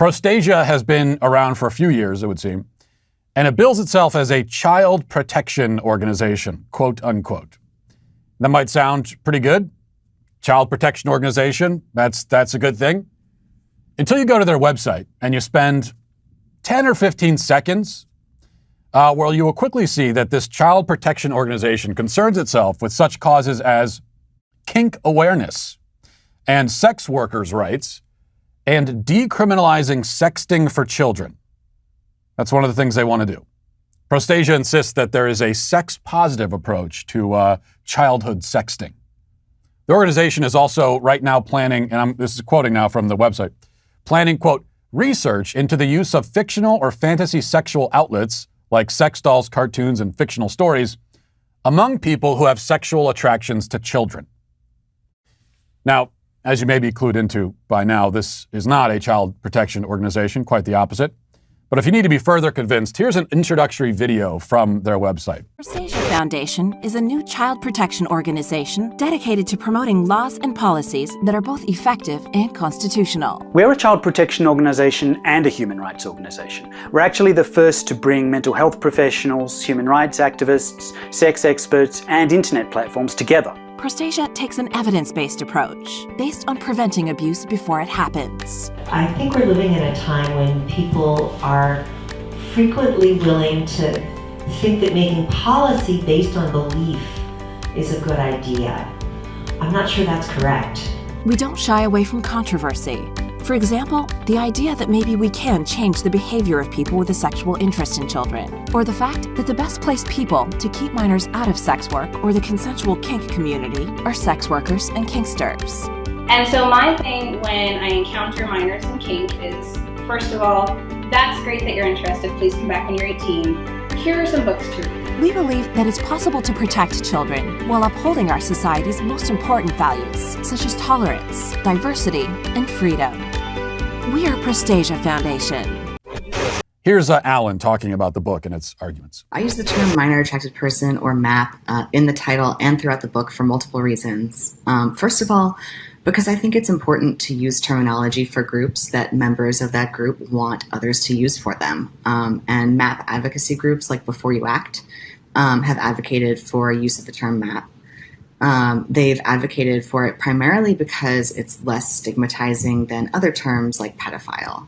Prostasia has been around for a few years, it would seem, and it bills itself as a child protection organization, quote unquote. That might sound pretty good. Child protection organization, that's a good thing. Until you go to their website and you spend 10 or 15 seconds, where you will quickly see that this child protection organization concerns itself with such causes as kink awareness and sex workers' rights and decriminalizing sexting for children. That's one of the things they want to do. Prostasia insists that there is a sex-positive approach to childhood sexting. The organization is also right now planning, and this is quoting now from the website, planning, quote, research into the use of fictional or fantasy sexual outlets like sex dolls, cartoons, and fictional stories among people who have sexual attractions to children. Now, as you may be clued into by now, this is not a child protection organization, quite the opposite. But if you need to be further convinced, here's an introductory video from their website. Prostasia Foundation is a new child protection organization dedicated to promoting laws and policies that are both effective and constitutional. We're a child protection organization and a human rights organization. We're actually the first to bring mental health professionals, human rights activists, sex experts, and internet platforms together. Prostasia takes an evidence-based approach, based on preventing abuse before it happens. I think we're living in a time when people are frequently willing to think that making policy based on belief is a good idea. I'm not sure that's correct. We don't shy away from controversy. For example, the idea that maybe we can change the behavior of people with a sexual interest in children, or the fact that the best placed people to keep minors out of sex work or the consensual kink community are sex workers and kinksters. And so my thing when I encounter minors in kink is, first of all, that's great that you're interested. Please come back when you're 18. Here are some books to read. We believe that it's possible to protect children while upholding our society's most important values, such as tolerance, diversity, and freedom. We are Prostasia Foundation. Here's Alan talking about the book and its arguments. I use the term minor attracted person or MAP in the title and throughout the book for multiple reasons. First of all, because I think it's important to use terminology for groups that members of that group want others to use for them. And MAP advocacy groups like Before You Act have advocated for use of the term MAP. They've advocated for it primarily because it's less stigmatizing than other terms like pedophile.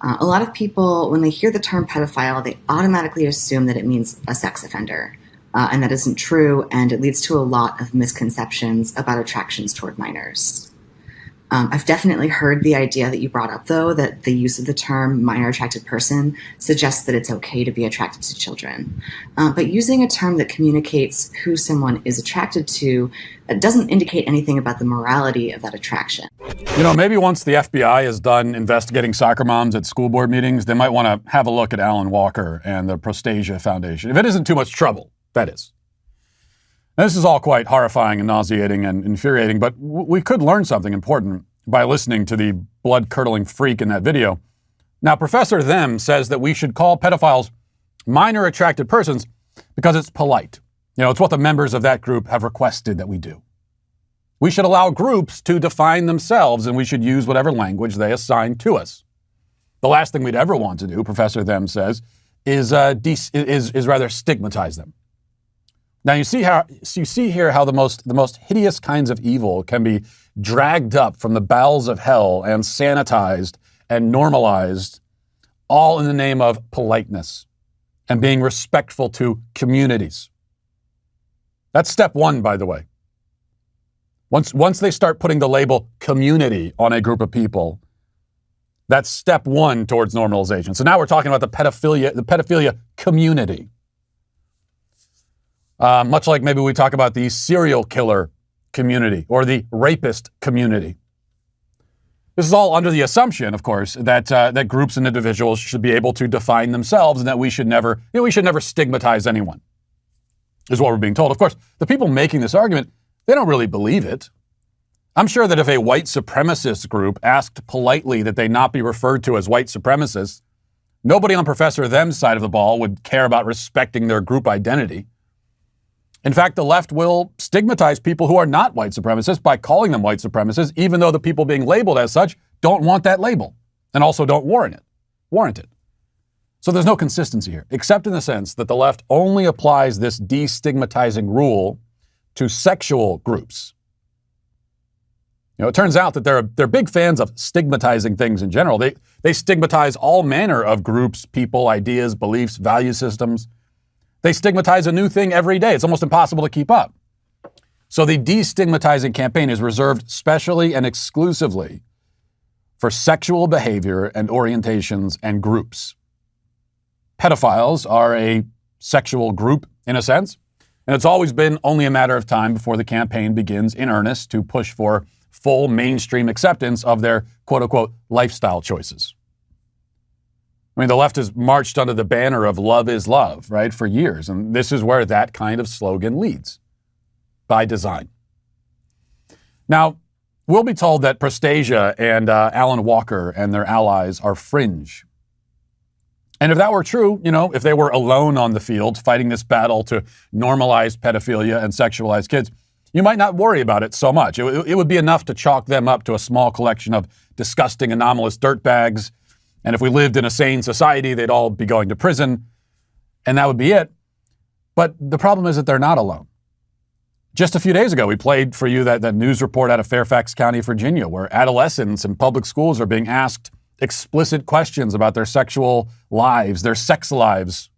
A lot of people, when they hear the term pedophile, they automatically assume that it means a sex offender. And that isn't true, and it leads to a lot of misconceptions about attractions toward minors. I've definitely heard the idea that you brought up, though, that the use of the term minor attracted person suggests that it's okay to be attracted to children. But using a term that communicates who someone is attracted to doesn't indicate anything about the morality of that attraction. You know, maybe once the FBI is done investigating soccer moms at school board meetings, they might want to have a look at Alan Walker and the Prostasia Foundation. If it isn't too much trouble, that is. Now, this is all quite horrifying and nauseating and infuriating, but we could learn something important by listening to the blood-curdling freak in that video. Now, Professor Them says that we should call pedophiles minor attracted persons because it's polite. You know, it's what the members of that group have requested that we do. We should allow groups to define themselves, and we should use whatever language they assign to us. The last thing we'd ever want to do, Professor Them says, is rather stigmatize them. Now you see here how the most hideous kinds of evil can be dragged up from the bowels of hell and sanitized and normalized, all in the name of politeness and being respectful to communities. That's step one, by the way. Once they start putting the label community on a group of people, that's step one towards normalization. So now we're talking about the pedophilia community. Much like maybe we talk about the serial killer community or the rapist community. This is all under the assumption, of course, that groups and individuals should be able to define themselves and that we should never stigmatize anyone, is what we're being told. Of course, the people making this argument, they don't really believe it. I'm sure that if a white supremacist group asked politely that they not be referred to as white supremacists, nobody on Professor Them's side of the ball would care about respecting their group identity. In fact, the left will stigmatize people who are not white supremacists by calling them white supremacists, even though the people being labeled as such don't want that label. and also don't warrant it. So there's no consistency here, except in the sense that the left only applies this destigmatizing rule to sexual groups. It turns out that they're big fans of stigmatizing things in general. They stigmatize all manner of groups, people, ideas, beliefs, value systems. They stigmatize a new thing every day. It's almost impossible to keep up. So the destigmatizing campaign is reserved specially and exclusively for sexual behavior and orientations and groups. Pedophiles are a sexual group, in a sense, and it's always been only a matter of time before the campaign begins in earnest to push for full mainstream acceptance of their quote-unquote lifestyle choices. I mean, the left has marched under the banner of love is love, right, for years, and this is where that kind of slogan leads, by design. Now, we'll be told that Prostasia and Alan Walker and their allies are fringe. And if that were true, if they were alone on the field fighting this battle to normalize pedophilia and sexualize kids, you might not worry about it so much. It would be enough to chalk them up to a small collection of disgusting, anomalous dirtbags. And if we lived in a sane society, they'd all be going to prison. And that would be it. But the problem is that they're not alone. Just a few days ago, we played for you that news report out of Fairfax County, Virginia, where adolescents in public schools are being asked explicit questions about their sexual lives, their sex lives,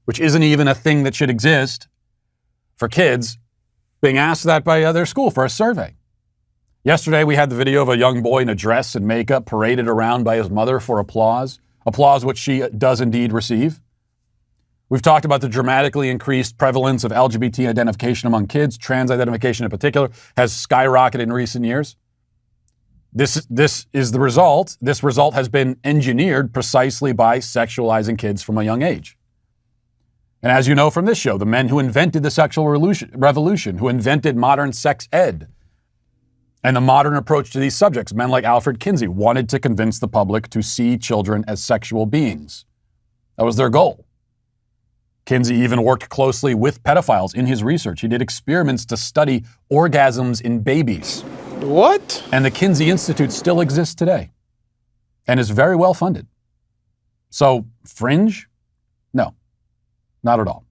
which isn't even a thing that should exist for kids, being asked that by their school for a survey. Yesterday, we had the video of a young boy in a dress and makeup paraded around by his mother for applause which she does indeed receive. We've talked about the dramatically increased prevalence of LGBT identification among kids. Trans identification in particular has skyrocketed in recent years. This is the result. This result has been engineered precisely by sexualizing kids from a young age. And as you know from this show, the men who invented the sexual revolution, who invented modern sex ed, and the modern approach to these subjects, men like Alfred Kinsey, wanted to convince the public to see children as sexual beings. That was their goal. Kinsey even worked closely with pedophiles in his research. He did experiments to study orgasms in babies. What? And the Kinsey Institute still exists today and is very well funded. So, fringe? No, not at all.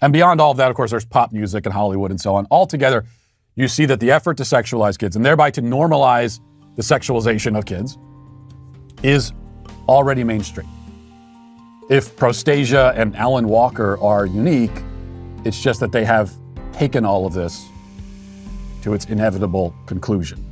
And beyond all of that, of course, there's pop music and Hollywood and so on. Altogether, you see that the effort to sexualize kids and thereby to normalize the sexualization of kids is already mainstream. If Prostasia and Alan Walker are unique, it's just that they have taken all of this to its inevitable conclusion.